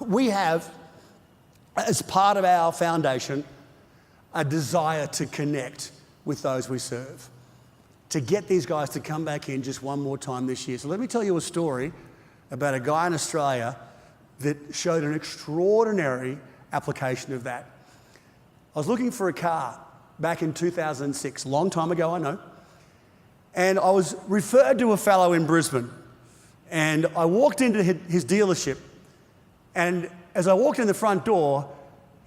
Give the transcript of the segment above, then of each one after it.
We have, as part of our foundation, a desire to connect with those we serve, to get these guys to come back in just one more time this year. So let me tell you a story about a guy in Australia that showed an extraordinary application of that. I was looking for a car back in 2006, a long time ago, I know, and I was referred to a fellow in Brisbane, and I walked into his dealership, and as I walked in the front door,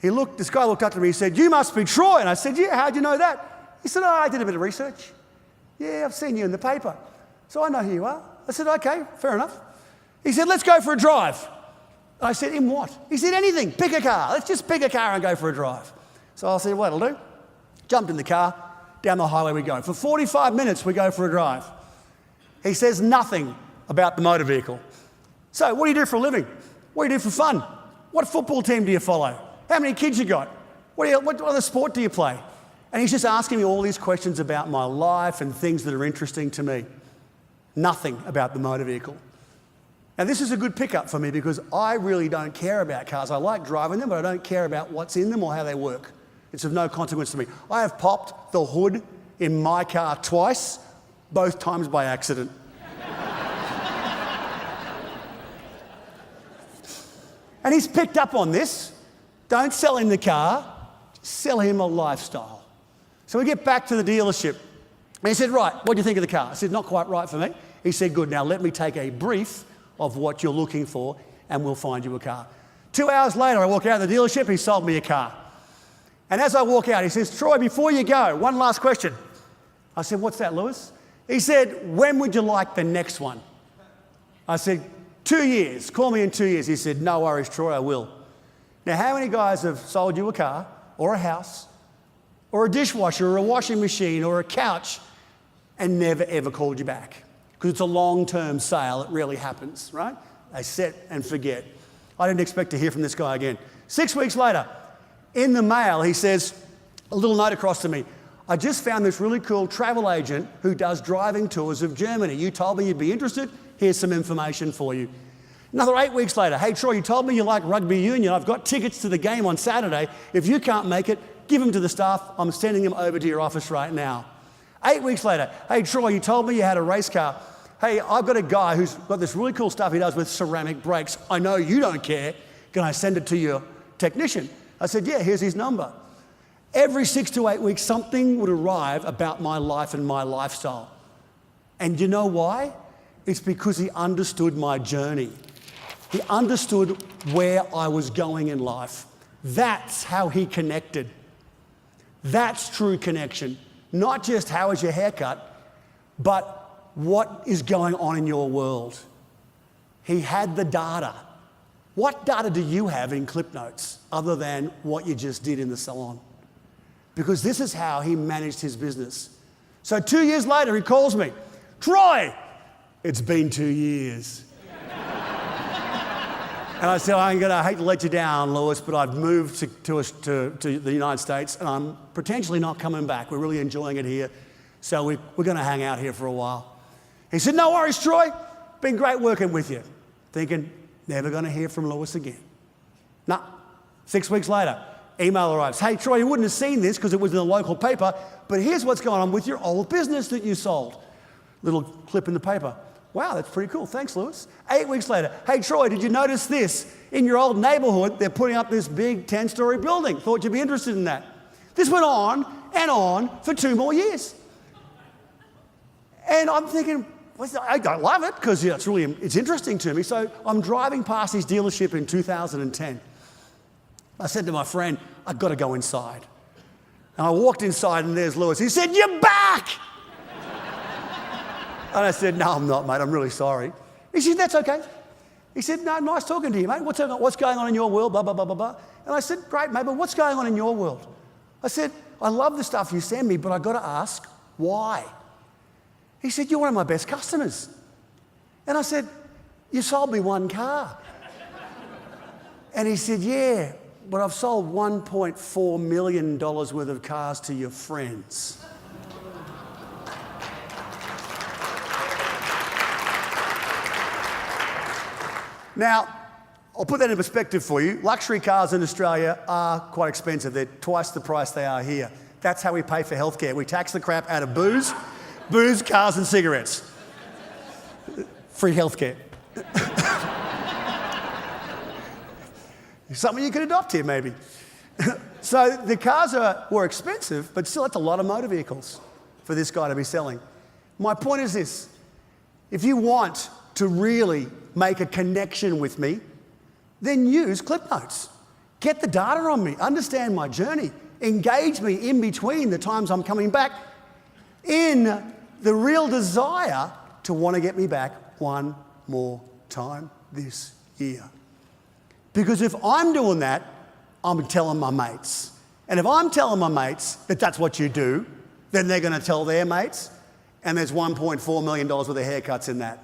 this guy looked up to me, he said, "You must be Troy." And I said, "Yeah, how'd you know that?" He said, "Oh, I did a bit of research. Yeah, I've seen you in the paper, so I know who you are." I said, "Okay, fair enough." He said, "Let's go for a drive." I said, "In what?" He said, "Anything, pick a car. Let's just pick a car and go for a drive." So I said, "Well, that'll do." Jumped in the car, down the highway we go. For 45 minutes, we go for a drive. He says nothing about the motor vehicle. "So, what do you do for a living? What do you do for fun? What football team do you follow? How many kids you got? What other sport do you play?" And he's just asking me all these questions about my life and things that are interesting to me. Nothing about the motor vehicle. Now, this is a good pickup for me because I really don't care about cars. I like driving them, but I don't care about what's in them or how they work. It's of no consequence to me. I have popped the hood in my car twice, both times by accident. And he's picked up on this. Don't sell him the car, sell him a lifestyle. So we get back to the dealership. And he said, "Right, what do you think of the car?" I said, "Not quite right for me." He said, "Good, now let me take a brief of what you're looking for and we'll find you a car." 2 hours later, I walk out of the dealership, he sold me a car. And as I walk out, he says, "Troy, before you go, one last question." I said, "What's that, Lewis?" He said, "When would you like the next one?" I said, 2 years. Call me in 2 years. He said, "No worries, Troy, I will." Now, how many guys have sold you a car or a house or a dishwasher or a washing machine or a couch and never, ever called you back? Because it's a long-term sale. It rarely happens, right? They set and forget. I didn't expect to hear from this guy again. 6 weeks later, in the mail, he says, a little note across to me, "I just found this really cool travel agent who does driving tours of Germany. You told me you'd be interested. Here's some information for you." Another 8 weeks later, "Hey, Troy, you told me you like rugby union. I've got tickets to the game on Saturday. If you can't make it, give them to the staff. I'm sending them over to your office right now." 8 weeks later, "Hey, Troy, you told me you had a race car. Hey, I've got a guy who's got this really cool stuff he does with ceramic brakes. I know you don't care. Can I send it to your technician?" I said, "Yeah, here's his number." Every 6 to 8 weeks, something would arrive about my life and my lifestyle. And you know why? It's because he understood my journey. He understood where I was going in life. That's how he connected. That's true connection. Not just how is your haircut, but what is going on in your world. He had the data. What data do you have in Clip Notes other than what you just did in the salon? Because this is how he managed his business. So 2 years later, he calls me, "Troy, it's been 2 years." And I said, I hate to let you down, Lewis, but I've moved to the United States and I'm potentially not coming back. We're really enjoying it here. So we're going to hang out here for a while. He said, "No worries, Troy. Been great working with you." Thinking, never going to hear from Lewis again. Nah. 6 weeks later, email arrives. "Hey, Troy, you wouldn't have seen this because it was in the local paper, but here's what's going on with your old business that you sold." Little clip in the paper. "Wow, that's pretty cool. Thanks, Lewis." 8 weeks later, "Hey, Troy, did you notice this? In your old neighborhood, they're putting up this big 10-story building. Thought you'd be interested in that." This went on and on for 2 more years. And I'm thinking, I don't love it because it's interesting to me. So I'm driving past his dealership in 2010. I said to my friend, "I've got to go inside." And I walked inside and there's Lewis. He said, "You're back!" And I said, "No, I'm not, mate. I'm really sorry." He said, "That's okay." He said, "No, nice talking to you, mate. What's going on in your world, blah, blah, blah, blah, blah." And I said, "Great, mate, but what's going on in your world?" I said, "I love the stuff you send me, but I've got to ask, why?" He said, "You're one of my best customers." And I said, "You sold me one car." And he said, "Yeah, but I've sold $1.4 million worth of cars to your friends." Now, I'll put that in perspective for you. Luxury cars in Australia are quite expensive. They're twice the price they are here. That's how we pay for healthcare. We tax the crap out of booze, cars and cigarettes. Free healthcare. Something you could adopt here, maybe. So the cars were expensive, but still that's a lot of motor vehicles for this guy to be selling. My point is this. If you want to really make a connection with me, then use Clip Notes. Get the data on me, understand my journey, engage me in between the times I'm coming back in the real desire to want to get me back one more time this year. Because if I'm doing that, I'm telling my mates. And if I'm telling my mates that that's what you do, then they're going to tell their mates, and there's $1.4 million worth of haircuts in that.